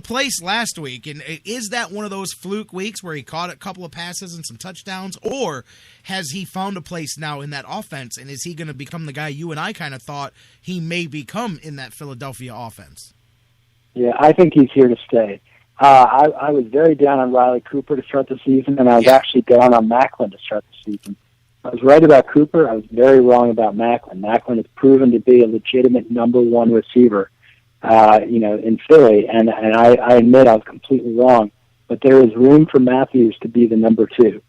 place last week, and is that one of those fluke weeks where he caught a couple of passes and some touchdowns, or has he found a place now in that offense, and is he going to become the guy you and I kind of thought he may become in that Philadelphia offense? Yeah, I think he's here to stay. I was very down on Riley Cooper to start the season, and I was actually down on Macklin to start the season. I was right about Cooper. I was very wrong about Macklin. Macklin has proven to be a legitimate number one receiver, in Philly, and I admit I was completely wrong. But there is room for Matthews to be the number two.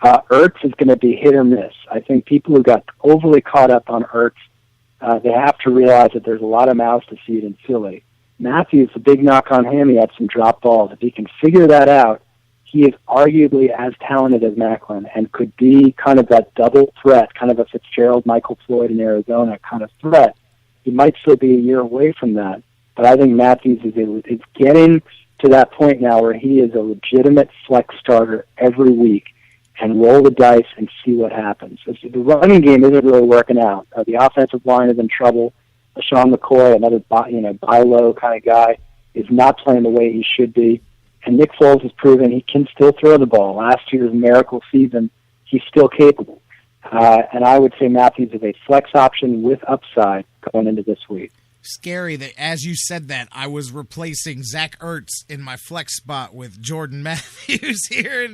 Ertz is going to be hit or miss. I think people who got overly caught up on Ertz, they have to realize that there's a lot of mouths to feed in Philly. Matthews, the big knock on him, he had some drop balls. If he can figure that out, he is arguably as talented as Macklin and could be kind of that double threat, kind of a Fitzgerald, Michael Floyd in Arizona kind of threat. He might still be a year away from that, but I think Matthews is getting to that point now where he is a legitimate flex starter every week, and roll the dice and see what happens. So the running game isn't really working out. The offensive line is in trouble. Sean McCoy, another buy low kind of guy, is not playing the way he should be. And Nick Foles has proven he can still throw the ball. Last year's miracle season, he's still capable. And I would say Matthews is a flex option with upside going into this week. Scary that as you said that, I was replacing Zach Ertz in my flex spot with Jordan Matthews here. And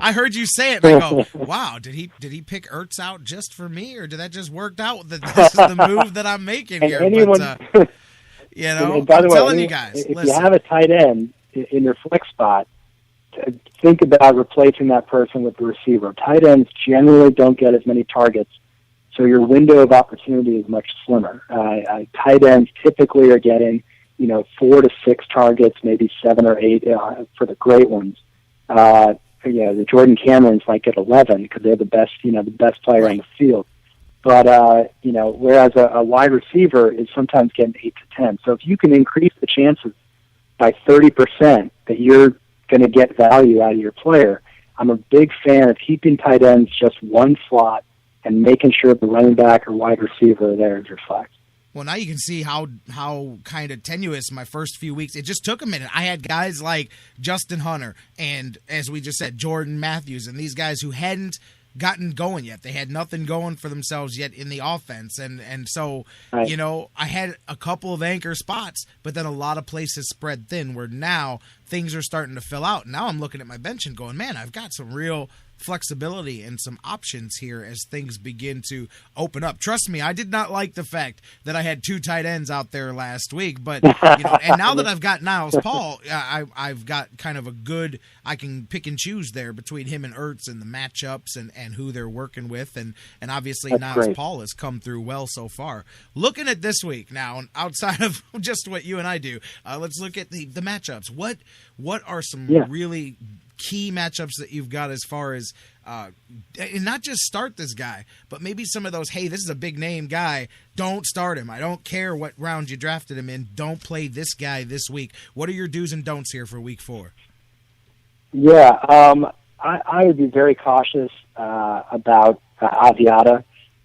I heard you say it, and I go, wow, did he pick Ertz out just for me, or did that just work out that this is the move that I'm making here? But, and by the way, telling you guys, if listen. You have a tight end in your flex spot, think about replacing that person with the receiver. Tight ends generally don't get as many targets, so your window of opportunity is much slimmer. Tight ends typically are getting, 4 to 6 targets, maybe 7 or 8 for the great ones. The Jordan Camerons might get 11 because they're the best player on the field. But whereas a wide receiver is sometimes getting 8 to 10. So if you can increase the chances by 30% that you're going to get value out of your player, I'm a big fan of keeping tight ends just one slot and making sure the running back or wide receiver are there as your flex. Well, now you can see how kind of tenuous my first few weeks. It just took a minute. I had guys like Justin Hunter and, as we just said, Jordan Matthews, and these guys who hadn't gotten going yet. They had nothing going for themselves yet in the offense. And so, right. I had a couple of anchor spots, but then a lot of places spread thin where now things are starting to fill out. Now I'm looking at my bench and going, man, I've got some real flexibility and some options here as things begin to open up. Trust me, I did not like the fact that I had 2 tight ends out there last week, but and now that I've got Niles Paul, I've got kind of a good, I can pick and choose there between him and Ertz and the matchups and who they're working with, and obviously That's Niles great. Paul has come through well so far. Looking at this week now, outside of just what you and I do, let's look at the matchups. What are some really key matchups that you've got as far as and not just start this guy, but maybe some of those, hey, this is a big name guy, don't start him. I don't care what round you drafted him in, don't play this guy this week. What are your do's and don'ts here for week 4? Yeah, I would be very cautious about Aviata,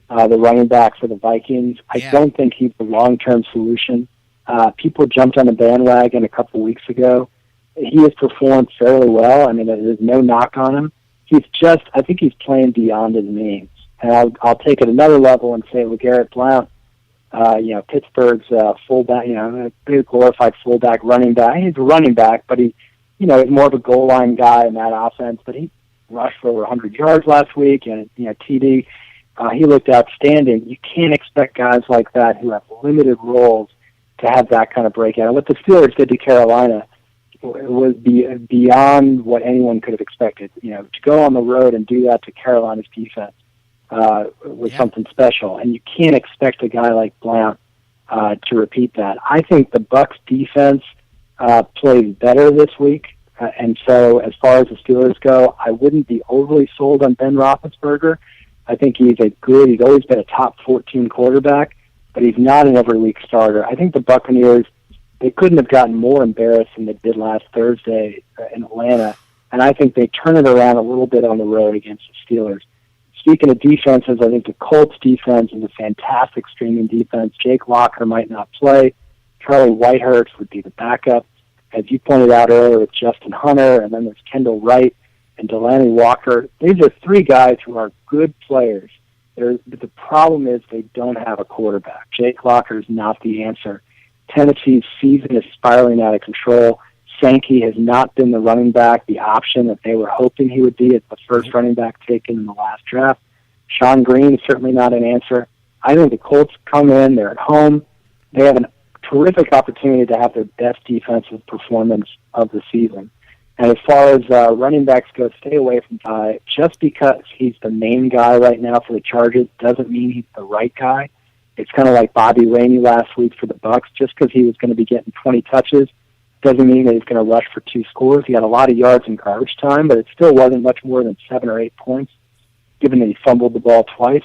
the running back for the Vikings. I don't think he's the long-term solution. People jumped on the bandwagon a couple weeks ago. He has performed fairly well. I mean, there's no knock on him. I think he's playing beyond his means. And I'll take it another level and say LeGarrette Blount, Pittsburgh's fullback, a big glorified fullback running back. He's a running back, but he's more of a goal line guy in that offense. But he rushed for over 100 yards last week, and TD, he looked outstanding. You can't expect guys like that who have limited roles to have that kind of breakout. And what the Steelers did to Carolina, it was beyond what anyone could have expected. To go on the road and do that to Carolina's defense was something special, and you can't expect a guy like Blount to repeat that. I think the Bucs defense plays better this week, and so as far as the Steelers go, I wouldn't be overly sold on Ben Roethlisberger. I think he's always been a top 14 quarterback, but he's not an every week starter. I think the Buccaneers, they couldn't have gotten more embarrassed than they did last Thursday in Atlanta, and I think they turn it around a little bit on the road against the Steelers. Speaking of defenses, I think the Colts defense is a fantastic streaming defense. Jake Locker might not play. Charlie Whitehurst would be the backup. as you pointed out earlier, with Justin Hunter, and then there's Kendall Wright and Delaney Walker. These are three guys who are good players. But the problem is they don't have a quarterback. Jake Locker is not the answer. Tennessee's season is spiraling out of control. Sankey has not been the running back, the option that they were hoping he would be as the first running back taken in the last draft. Sean Green is certainly not an answer. I think the Colts come in, they're at home. They have a terrific opportunity to have their best defensive performance of the season. And as far as running backs go, stay away from Ty. Just because he's the main guy right now for the Chargers doesn't mean he's the right guy. It's kind of like Bobby Rainey last week for the Bucs. Just because he was going to be getting 20 touches doesn't mean that he's going to rush for 2 scores. He had a lot of yards in garbage time, but it still wasn't much more than 7 or 8 points, given that he fumbled the ball twice.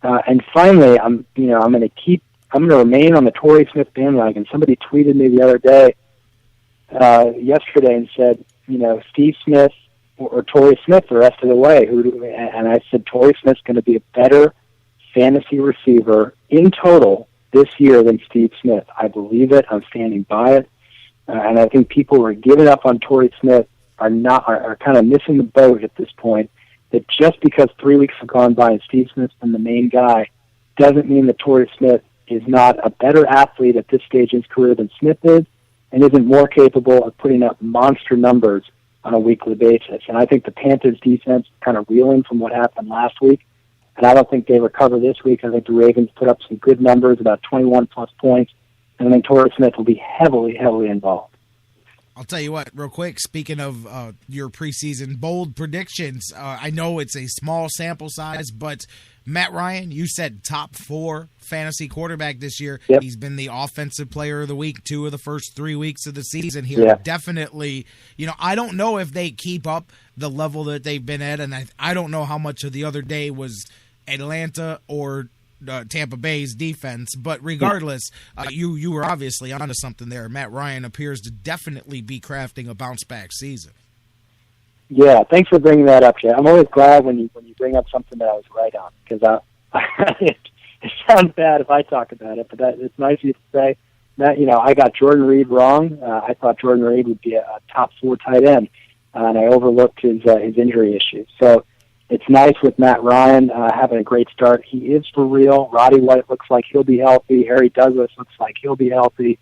And finally, I'm going to remain on the Torrey Smith bandwagon. Somebody tweeted me the other day, yesterday, and said, Steve Smith or Torrey Smith the rest of the way. And I said Torrey Smith's going to be a better fantasy receiver in total this year than Steve Smith. I believe it. I'm standing by it. And I think people who are giving up on Torrey Smith are kind of missing the boat at this point. That just because 3 weeks have gone by and Steve Smith's been the main guy doesn't mean that Torrey Smith is not a better athlete at this stage in his career than Smith is, and isn't more capable of putting up monster numbers on a weekly basis. And I think the Panthers' defense is kind of reeling from what happened last week, and I don't think they recover this week. I think the Ravens put up some good numbers, about 21-plus points, and I think Torrey Smith will be heavily, heavily involved. I'll tell you what, real quick, speaking of your preseason bold predictions, I know it's a small sample size, but Matt Ryan, you said top 4 fantasy quarterback this year. Yep. He's been the offensive player of the week 2 of the first 3 weeks of the season here. Yeah. Definitely, I don't know if they keep up the level that they've been at, and I don't know how much of the other day was Atlanta or Tampa Bay's defense, but regardless, you were obviously onto something there. Matt Ryan appears to definitely be crafting a bounce-back season. Yeah, thanks for bringing that up, Jay. I'm always glad when you bring up something that I was right on, because it sounds bad if I talk about it, but it's nice of you to say that. I got Jordan Reed wrong. I thought Jordan Reed would be a top 4 tight end, and I overlooked his injury issues. So it's nice with Matt Ryan having a great start. He is for real. Roddy White looks like he'll be healthy. Harry Douglas looks like he'll be healthy.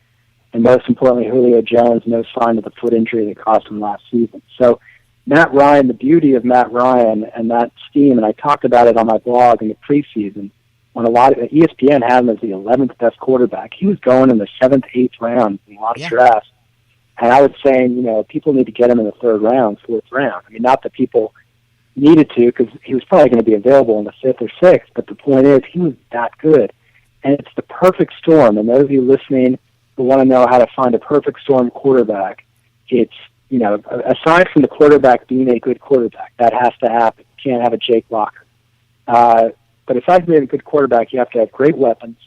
And most importantly, Julio Jones, no sign of the foot injury that cost him last season. So Matt Ryan, the beauty of Matt Ryan and that scheme, and I talked about it on my blog in the preseason, when ESPN had him as the 11th best quarterback. He was going in the 7th, 8th round in a lot of drafts. And I was saying, people need to get him in the 3rd round, 4th round. I mean, not that people needed to, because he was probably going to be available in the 5th or 6th, but the point is he was that good. And it's the perfect storm. And those of you listening who want to know how to find a perfect storm quarterback, it's, aside from the quarterback being a good quarterback, that has to happen. You can't have a Jake Locker. But aside from being a good quarterback, you have to have great weapons,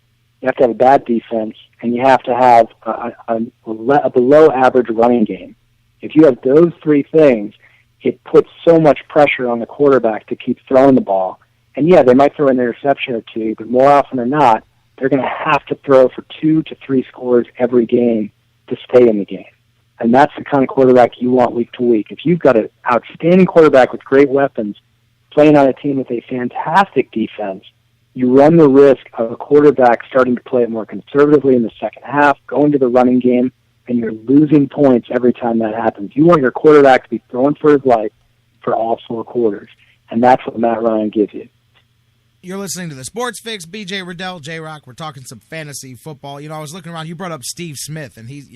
you have to have a bad defense, and you have to have a below-average running game. If you have those 3 things, it puts so much pressure on the quarterback to keep throwing the ball. And yeah, they might throw an interception or 2, but more often than not, they're going to have to throw for 2 to 3 scores every game to stay in the game. And that's the kind of quarterback you want week to week. If you've got an outstanding quarterback with great weapons playing on a team with a fantastic defense, you run the risk of a quarterback starting to play it more conservatively in the second half, going to the running game, and you're losing points every time that happens. You want your quarterback to be throwing for his life for all 4 quarters, and that's what Matt Ryan gives you. You're listening to the Sports Fix. BJ Rudell, J-Rock. We're talking some fantasy football. I was looking around. You brought up Steve Smith, and he's,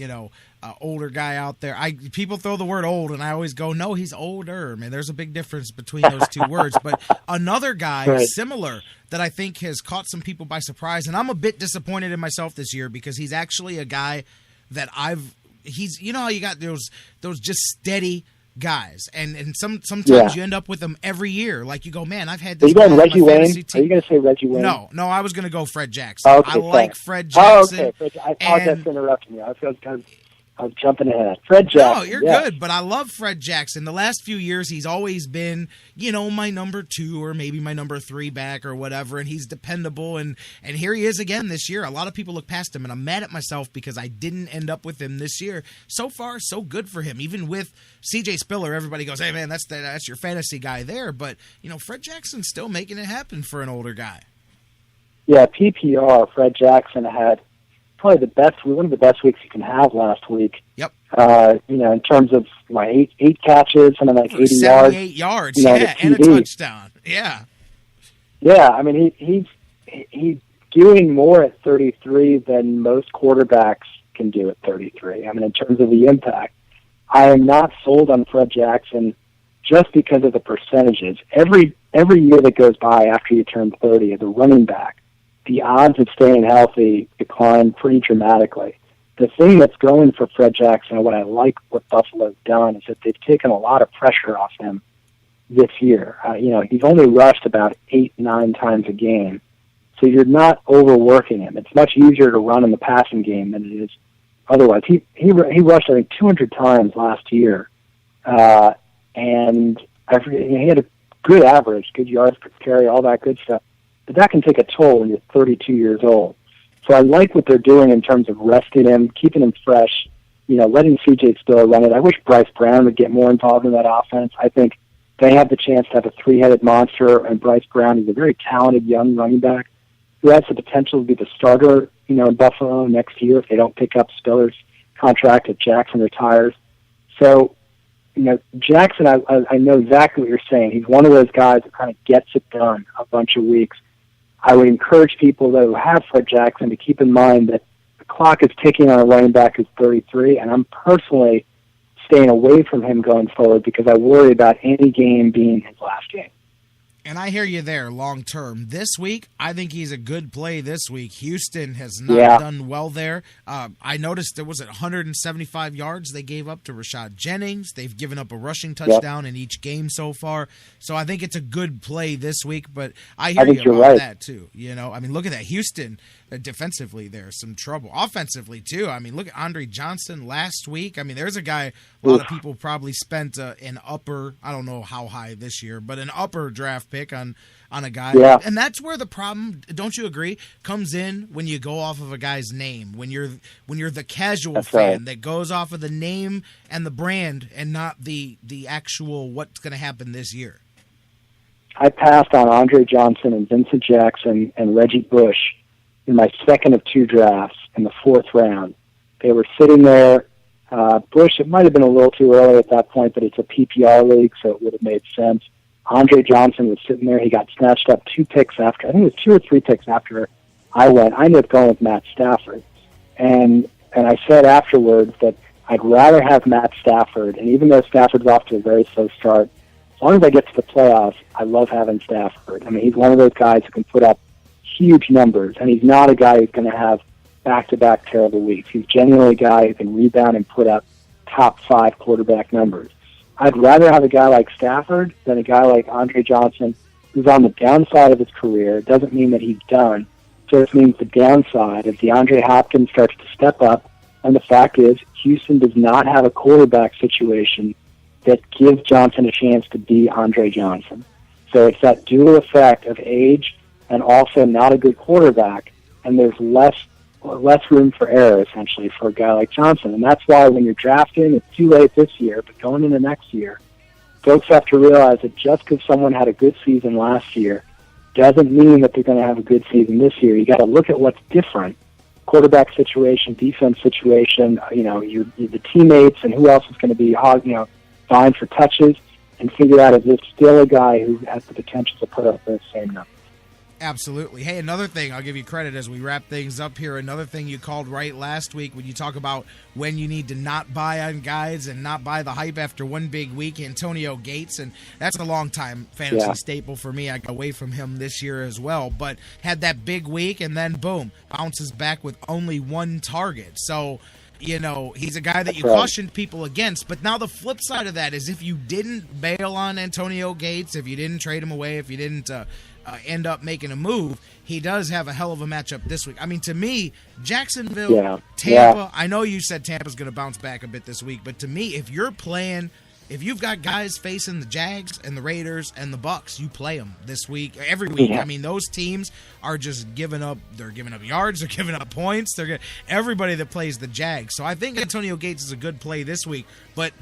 older guy out there. People throw the word old, and I always go, no, he's older. Man, there's a big difference between those 2 words. But another guy similar that I think has caught some people by surprise, and I'm a bit disappointed in myself this year because he's actually a guy that he's, how you got those just steady guys, and sometimes you end up with them every year. Like you go, man, I've had this. Are you going Reggie Wayne? Are you going to say Reggie Wayne? No, I was going to go Fred Jackson. Okay, I like Fred Jackson. I apologize for interrupting you. I was jumping ahead. Fred Jackson. No, you're good, but I love Fred Jackson. The last few years, he's always been, my number 2 or maybe my number 3 back or whatever, and he's dependable, and here he is again this year. A lot of people look past him, and I'm mad at myself because I didn't end up with him this year. So far, so good for him. Even with C.J. Spiller, everybody goes, hey, man, that's your fantasy guy there, but, Fred Jackson's still making it happen for an older guy. Yeah, PPR, Fred Jackson had probably one of the best weeks you can have last week. Yep. In terms of like eight catches, something like 80 yards. 78 yards, yeah, and a touchdown. Yeah. Yeah, I mean, he's doing more at 33 than most quarterbacks can do at 33. I mean, in terms of the impact. I am not sold on Fred Jackson just because of the percentages. Every year that goes by after you turn 30 as a running back, the odds of staying healthy decline pretty dramatically. The thing that's going for Fred Jackson, and what I like what Buffalo's done, is that they've taken a lot of pressure off him this year. He's only rushed about 8-9 times a game, so you're not overworking him. It's much easier to run in the passing game than it is otherwise. He rushed, I think, 200 times last year, and he had a good average, good yards per carry, all that good stuff. But that can take a toll when you're 32 years old. So I like what they're doing in terms of resting him, keeping him fresh, letting C.J. Spiller run it. I wish Bryce Brown would get more involved in that offense. I think they have the chance to have a 3-headed monster, and Bryce Brown is a very talented young running back who has the potential to be the starter, in Buffalo next year if they don't pick up Spiller's contract if Jackson retires. So, Jackson, I know exactly what you're saying. He's one of those guys that kind of gets it done a bunch of weeks. I would encourage people that have Fred Jackson to keep in mind that the clock is ticking on a running back who's 33, and I'm personally staying away from him going forward because I worry about any game being his last game. And I hear you there long term. This week, I think he's a good play this week. Houston has not done well there. I noticed there was 175 yards they gave up to Rashad Jennings. They've given up a rushing touchdown in each game so far. So I think it's a good play this week, but I hear you about that too. Look at that. Houston, defensively, there's some trouble. Offensively, too. Look at Andre Johnson last week. There's a guy, a lot of people probably spent an upper, I don't know how high this year, but an upper draft pick on a guy. Yeah. And that's where the problem, don't you agree, comes in when you go off of a guy's name, when you're the casual fan that goes off of the name and the brand and not the actual what's going to happen this year. I passed on Andre Johnson and Vincent Jackson and Reggie Bush in my second of 2 drafts in the 4th round. They were sitting there. Bush, it might have been a little too early at that point, but it's a PPR league, so it would have made sense. Andre Johnson was sitting there. He got snatched up 2 picks after. I think it was 2 or 3 picks after I went. I ended up going with Matt Stafford. And I said afterwards that I'd rather have Matt Stafford, and even though Stafford's off to a very slow start, as long as I get to the playoffs, I love having Stafford. He's one of those guys who can put up huge numbers, and he's not a guy who's going to have back-to-back terrible weeks. He's genuinely a guy who can rebound and put up top 5 quarterback numbers. I'd rather have a guy like Stafford than a guy like Andre Johnson, who's on the downside of his career. It doesn't mean that he's done. It just means the downside if DeAndre Hopkins starts to step up, and the fact is Houston does not have a quarterback situation that gives Johnson a chance to be Andre Johnson. So it's that dual effect of age and also not a good quarterback, and there's less room for error, essentially, for a guy like Johnson. And that's why when you're drafting, it's too late this year, but going into next year, folks have to realize that just because someone had a good season last year doesn't mean that they're going to have a good season this year. You got to look at what's different. Quarterback situation, defense situation, the teammates and who else is going to be vying for touches, and figure out if there's still a guy who has the potential to put up those same numbers. Absolutely. Hey, another thing, I'll give you credit as we wrap things up here. Another thing you called right last week when you talk about when you need to not buy on guys and not buy the hype after one big week, Antonio Gates, and that's a long-time fantasy staple for me. I got away from him this year as well, but had that big week and then, boom, bounces back with only 1 target. So, he's a guy that you cautioned people against. But now the flip side of that is if you didn't bail on Antonio Gates, if you didn't trade him away, if you didn't end up making a move, he does have a hell of a matchup this week. I mean, to me, Jacksonville, Tampa, I know you said Tampa's going to bounce back a bit this week, but to me, if you've got guys facing the Jags and the Raiders and the Bucks, you play them this week, every week. I mean, those teams are just giving up. They're giving up yards. They're giving up points. Everybody that plays the Jags. So I think Antonio Gates is a good play this week, but